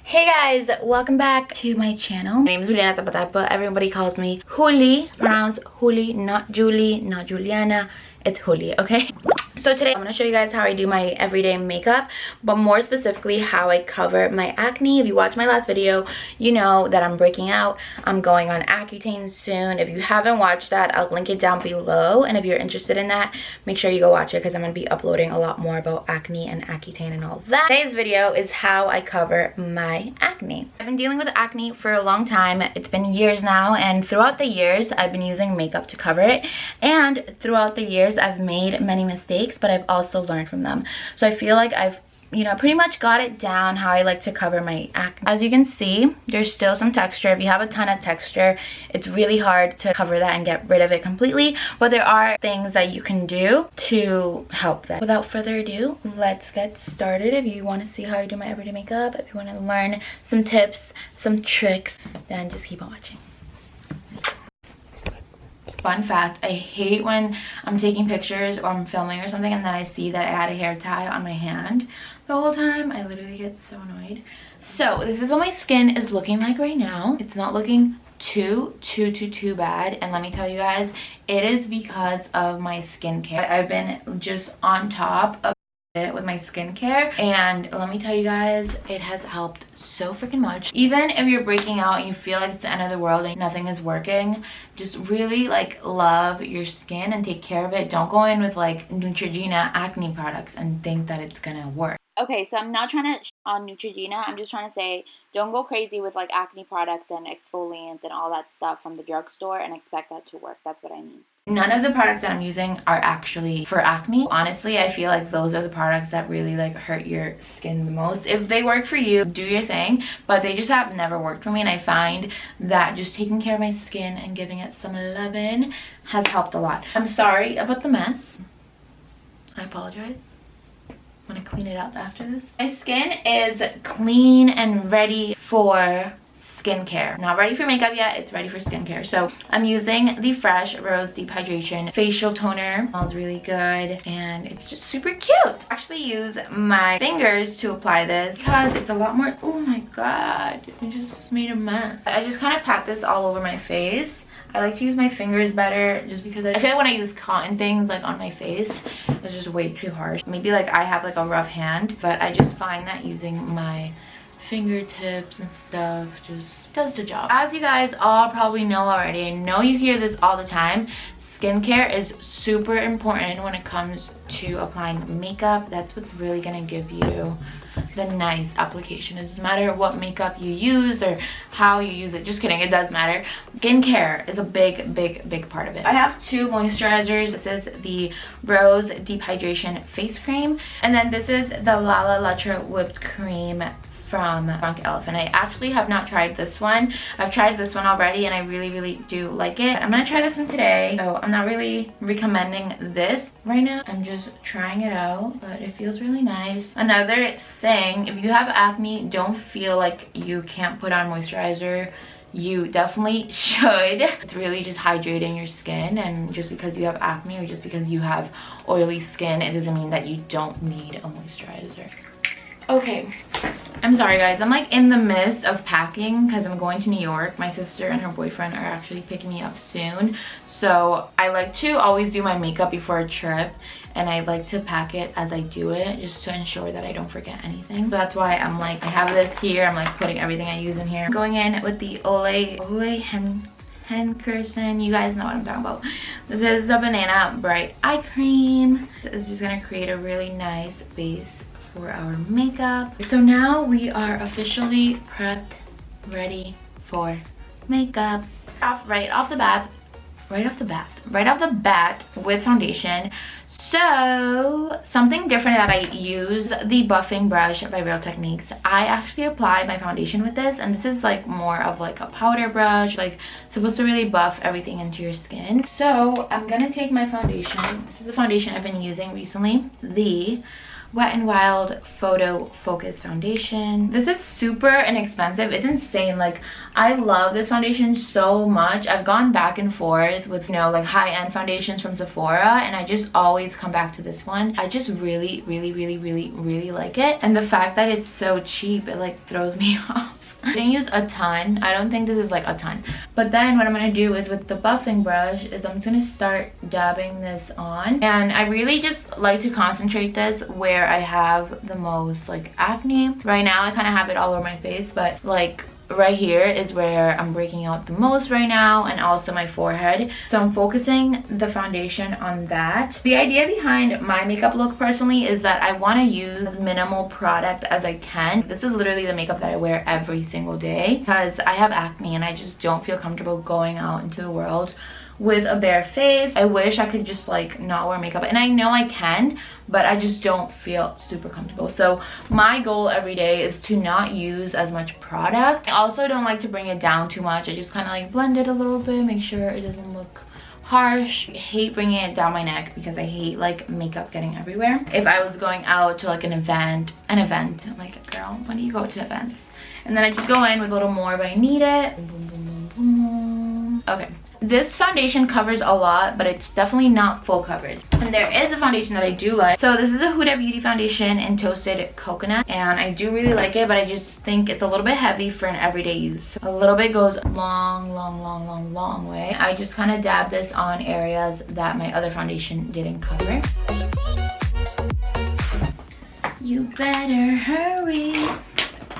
Hey guys, welcome back to my channel. My name is Juli Zapata, but everybody calls me Juli. Pronounced Juli, not Julie, not Juliana. It's Juli, okay? So today I'm going to show you guys how I do my everyday makeup, but more specifically how I cover my acne. If you watched my last video, you know that I'm breaking out. I'm going on Accutane soon. If you haven't watched that, I'll link it down below, and if you're interested in that, make sure you go watch it because I'm going to be uploading a lot more about acne and Accutane and all of that. Today's video is how I cover my acne. I've been dealing with acne for a long time. It's been years now, and throughout the years I've been using makeup to cover it, and throughout the years I've made many mistakes, but I've also learned from them. So I feel like I've pretty much got it down how I like to cover my acne. As you can see, there's still some texture. If you have a ton of texture, it's really hard to cover that and get rid of it completely, but there are things that you can do to help that. Without further ado, let's get started. If you want to see how I do my everyday makeup, if you want to learn some tips, some tricks, then just keep on watching. Fun fact, I hate when I'm taking pictures or I'm filming or something and then I see that I had a hair tie on my hand the whole time. I literally get so annoyed. So this is what my skin is looking like right now. It's not looking too bad, and let me tell you guys, it is because of my skincare. I've been just on top of it with my skincare, and let me tell you guys, it has helped so freaking much. Even if you're breaking out and you feel like it's the end of the world and nothing is working, just really like love your skin and take care of it. Don't go in with like Neutrogena acne products and think that it's gonna work. Okay, so I'm not trying to on Neutrogena. I'm just trying to say don't go crazy with like acne products and exfoliants and all that stuff from the drugstore and expect that to work. That's what I mean. None of the products that I'm using are actually for acne. Honestly, I feel like those are the products that really like hurt your skin the most. If they work for you, do your thing, but they just have never worked for me, and I find that just taking care of my skin and giving it some loving has helped a lot. I'm sorry about the mess. I apologize. I'm gonna clean it up after this. My skin is clean and ready for skincare. Not ready for makeup yet, it's ready for skincare. So I'm using the Fresh Rose Deep Hydration Facial Toner. It smells really good and it's just super cute. I actually use my fingers to apply this because it's a lot more, oh my god, I just made a mess. I just kind of pat this all over my face. I like to use my fingers better just because I feel like when I use cotton things like on my face, it's just way too harsh. Maybe like I have like a rough hand, but I just find that using my fingertips and stuff just does the job. As you guys all probably know already, I know you hear this all the time, skincare is super important when it comes to applying makeup. That's what's really gonna give you the nice application. It doesn't matter what makeup you use or how you use it. Just kidding, it does matter. Skincare is a big part of it. I have two moisturizers. This is the Rose Deep Hydration Face Cream, and then this is the Lala Lucha Whipped Cream from Drunk Elephant. I actually have not tried this one. I've tried this one already and I really do like it. I'm gonna try this one today, so I'm not really recommending this right now. I'm just trying it out, but it feels really nice. Another thing, if you have acne, don't feel like you can't put on moisturizer. You definitely should. It's really just hydrating your skin, and just because you have acne or just because you have oily skin, it doesn't mean that you don't need a moisturizer. Okay, I'm sorry guys, I'm like in the midst of packing because I'm going to New York. My sister and her boyfriend are actually picking me up soon, so I like to always do my makeup before a trip, and I like to pack it as I do it just to ensure that I don't forget anything. So that's why I'm like, I have this here, I'm like putting everything I use in here. I'm going in with the Ole Henkerson, you guys know what I'm talking about. This is the Banana Bright Eye Cream. This is just gonna create a really nice base for our makeup. So now we are officially prepped, ready for makeup. Right off the bat with foundation. So something different that I use, the buffing brush by Real Techniques. I actually apply my foundation with this, and this is like more of like a powder brush, like supposed to really buff everything into your skin. So I'm gonna take my foundation. This is the foundation I've been using recently, the Wet n Wild Photo Focus Foundation. This is super inexpensive. It's insane. Like, I love this foundation so much. I've gone back and forth with, you know, like high-end foundations from Sephora, and I just always come back to this one. I just really like it. And the fact that it's so cheap, it like throws me off. I didn't use a ton. I don't think this is like a ton. But then what I'm going to do is with the buffing brush is I'm going to start dabbing this on. And I really just like to concentrate this where I have the most like acne. Right now I kind of have it all over my face, but like right here is where I'm breaking out the most right now, and also my forehead. So I'm focusing the foundation on that. The idea behind my makeup look personally is that I want to use as minimal product as I can. This is literally the makeup that I wear every single day because I have acne and I just don't feel comfortable going out into the world with a bare face. I wish I could just like not wear makeup, and I know I can, but I just don't feel super comfortable. So my goal every day is to not use as much product. I also don't like to bring it down too much. I just kind of like blend it a little bit, make sure it doesn't look harsh. I hate bringing it down my neck because I hate like makeup getting everywhere. If I was going out to like an event, I'm like, girl, when do you go to events? And then I just go in with a little more if I need it. Boom, boom, boom, boom. Okay. This foundation covers a lot, but it's definitely not full coverage. And there is a foundation that I do like. So this is a Huda Beauty foundation in Toasted Coconut, and I do really like it, but I just think it's a little bit heavy for an everyday use. A little bit goes a long way. I just kind of dab this on areas that my other foundation didn't cover. You better hurry.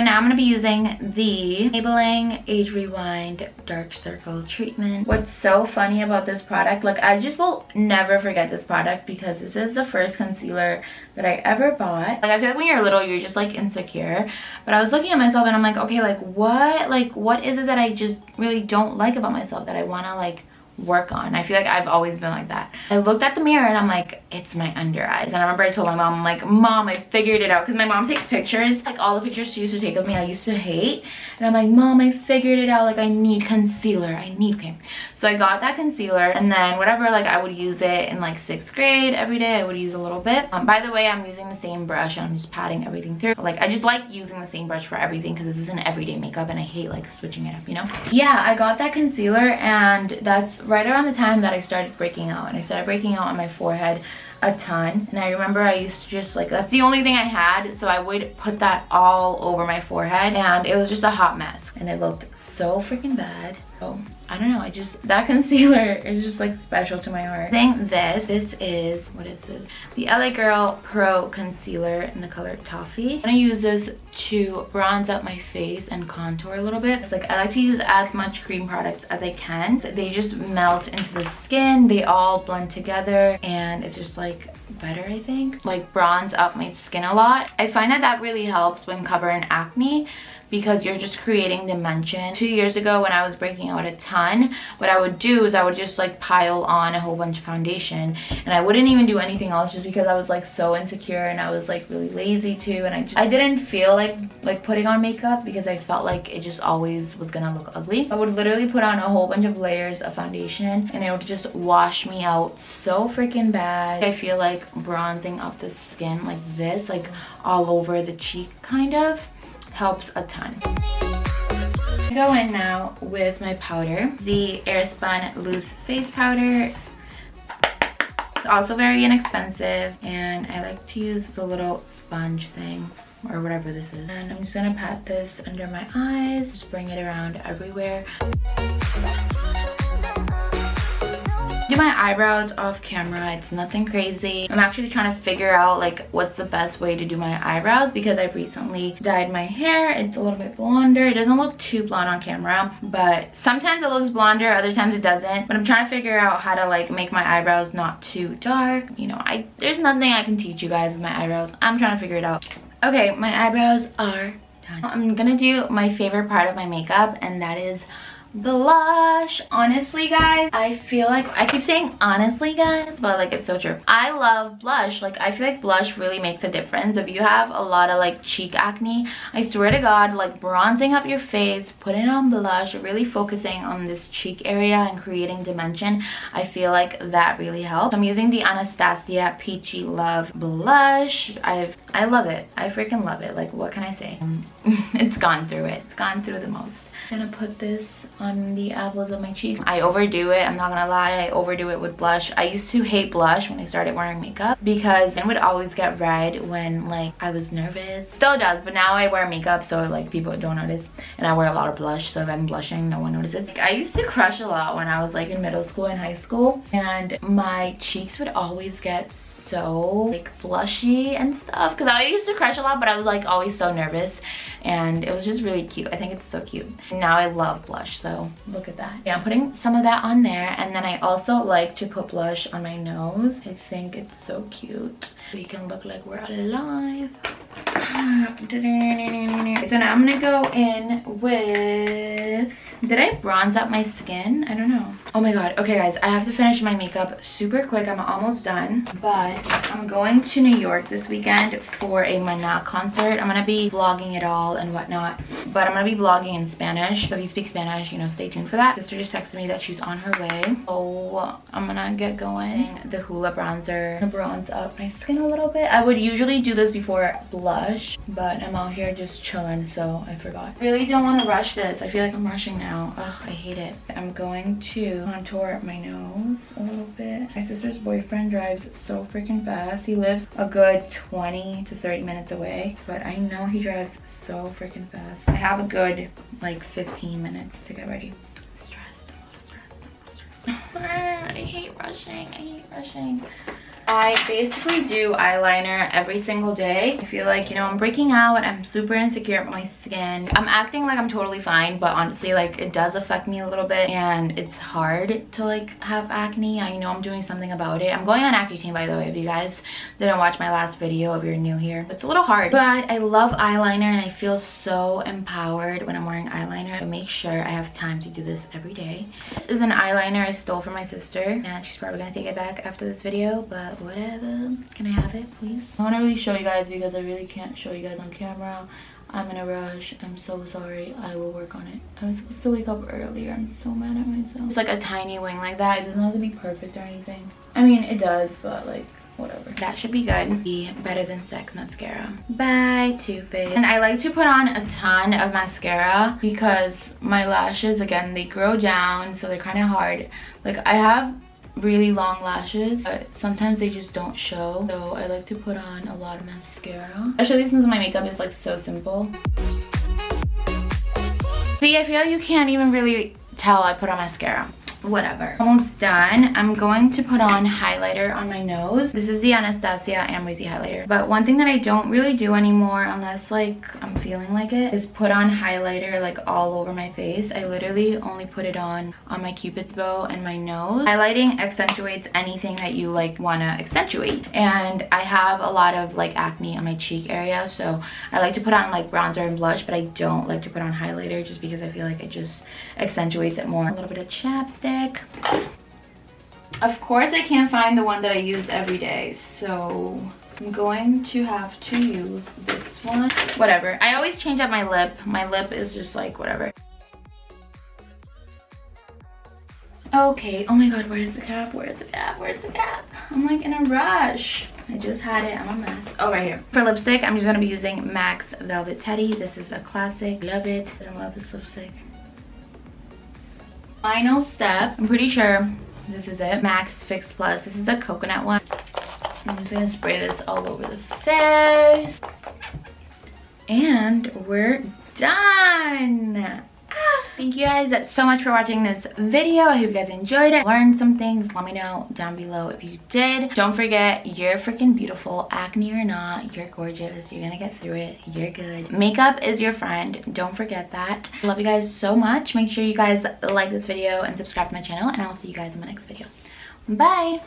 Now I'm going to be using the Maybelline Age Rewind Dark Circle Treatment. What's so funny about this product, like I just will never forget this product because this is the first concealer that I ever bought. Like I feel like when you're little, you're just like insecure. But I was looking at myself and I'm like, okay, like what is it that I just really don't like about myself that I want to like work on? I feel like I've always been like that. I looked at the mirror and I'm like, it's my under eyes. And I remember I told my mom, I'm like, Mom, I figured it out. Because my mom takes pictures, like all the pictures she used to take of me I used to hate. And I'm like, Mom, I figured it out. Like I need concealer. Okay. So I got that concealer, and then whatever, like I would use it in like 6th grade every day. I would use a little bit. By the way, I'm using the same brush and I'm just patting everything through. Like I just like using the same brush for everything because this is an everyday makeup and I hate like switching it up, you know? Yeah, I got that concealer, and that's right around the time that I started breaking out. And I started breaking out on my forehead a ton, and I remember I used to just like, that's the only thing I had, so I would put that all over my forehead and it was just a hot mess and it looked so freaking bad. So I don't know, that concealer is just like special to my heart. This is, what is this? The LA Girl Pro Concealer in the color Toffee. I'm gonna use this to bronze up my face and contour a little bit. It's like I like to use as much cream products as I can. They just melt into the skin, they all blend together, and it's just like better, I think. Like bronze up my skin a lot. I find that really helps when covering acne, because you're just creating dimension. 2 years ago when I was breaking out a ton, what I would do is I would just like pile on a whole bunch of foundation, and I wouldn't even do anything else just because I was like so insecure and I was like really lazy too, and I didn't feel like putting on makeup because I felt like it just always was gonna look ugly. I would literally put on a whole bunch of layers of foundation and it would just wash me out so freaking bad. I feel like bronzing up the skin like this, like all over the cheek kind of, helps a ton. I go in now with my powder, the Airspun Loose Face Powder. It's also very inexpensive, and I like to use the little sponge thing or whatever this is. And I'm just gonna pat this under my eyes, just bring it around everywhere. Do my eyebrows off camera. It's nothing crazy. I'm actually trying to figure out like what's the best way to do my eyebrows because I've recently dyed my hair. It's a little bit blonder. It doesn't look too blonde on camera, but sometimes it looks blonder, other times it doesn't. But I'm trying to figure out how to like make my eyebrows not too dark. You know, there's nothing I can teach you guys with my eyebrows. I'm trying to figure it out. Okay, my eyebrows are done. I'm gonna do my favorite part of my makeup, and that is blush. Honestly guys, I feel like I keep saying honestly guys, but like it's so true. I love blush. Like I feel like blush really makes a difference. If you have a lot of like cheek acne, I swear to god, like bronzing up your face, putting on blush, really focusing on this cheek area and creating dimension, I feel like that really helps. I'm using the Anastasia Peachy Love blush. I love it. I freaking love it. Like what can I say? It's gone through it. It's gone through the most. I'm gonna put this on the apples of my cheeks. I overdo it. I'm not gonna lie. I overdo it with blush. I used to hate blush when I started wearing makeup because it would always get red when like I was nervous. Still does, but now I wear makeup so like people don't notice, and I wear a lot of blush, so if I'm blushing no one notices. Like, I used to crush a lot when I was like in middle school and high school, and my cheeks would always get so like blushy and stuff because I used to crush a lot, but I was like always so nervous, and it was just really cute. I think it's so cute. Now I love blush, so look at that. Yeah, I'm putting some of that on there, and then I also like to put blush on my nose. I think it's so cute. We can look like we're alive. So now I'm gonna go in with, did I bronze up my skin? I don't know. Oh my god. Okay guys, I have to finish my makeup super quick. I'm almost done, but I'm going to New York this weekend for a Mana concert. I'm gonna be vlogging it all and whatnot, but I'm gonna be vlogging in Spanish. So if you speak Spanish, you know, stay tuned for that. Sister just texted me that she's on her way, so I'm gonna get going. The Hoola bronzer to bronze up my skin a little bit. I would usually do this before blush, but I'm out here just chilling, so I forgot. Really don't want to rush this. I feel like I'm rushing now. Ugh, I hate it. I'm going to contour my nose a little bit. My sister's boyfriend drives so freaking fast. He lives a good 20 to 30 minutes away, but I know he drives so freaking fast. I have a good like 15 minutes to get ready. I'm stressed. I'm a little stressed. I hate rushing. I hate rushing. I basically do eyeliner every single day. I feel like, you know, I'm breaking out. I'm super insecure about my skin. I'm acting like I'm totally fine, but honestly, like, it does affect me a little bit, and it's hard to like have acne. I know I'm doing something about it. I'm going on Accutane, by the way, if you guys didn't watch my last video, if you're new here. It's a little hard, but I love eyeliner, and I feel so empowered when I'm wearing eyeliner. I make sure I have time to do this every day. This is an eyeliner I stole from my sister, and she's probably gonna take it back after this video, but whatever. Can I have it, please? I want to really show you guys because I really can't show you guys on camera. I'm in a rush. I'm so sorry. I will work on it. I was supposed to wake up earlier. I'm so mad at myself. It's like a tiny wing like that. It doesn't have to be perfect or anything. I mean, it does, but like, whatever. That should be good. The Better Than Sex mascara by Too Faced. And I like to put on a ton of mascara because my lashes, again, they grow down, so they're kind of hard. Like, I have really long lashes, but sometimes they just don't show, so I like to put on a lot of mascara, especially since my makeup is like so simple. See, I feel like you can't even really tell I put on mascara. Whatever. Almost done. I'm going to put on highlighter on my nose. This is the Anastasia Amrezy highlighter. But one thing that I don't really do anymore, unless like I'm feeling like it, is put on highlighter like all over my face. I literally only put it on my cupid's bow and my nose. Highlighting accentuates anything that you like want to accentuate. And I have a lot of like acne on my cheek area, so I like to put on like bronzer and blush, but I don't like to put on highlighter just because I feel like it just accentuates it more. A little bit of chapstick. Of course I can't find the one that I use every day, so I'm going to have to use this one. Whatever. I always change up my lip. My lip is just like whatever. Okay. Oh my god, where's the cap? Where's the cap? Where's the cap? I'm like in a rush. I just had it. I'm a mess. Oh, right here. For lipstick, I'm just going to be using MAC's Velvet Teddy. This is a classic. Love it. I love this lipstick. Final step. I'm pretty sure this is it. MAC's Fix Plus. This is a coconut one. I'm just gonna spray this all over the face. And we're done. Thank you guys so much for watching this video. I hope you guys enjoyed it, learned some things. Let me know down below if you did. Don't forget, you're freaking beautiful. Acne or not, you're gorgeous. You're gonna get through it. You're good. Makeup is your friend. Don't forget that. I love you guys so much. Make sure you guys like this video and subscribe to my channel, and I'll see you guys in my next video. Bye.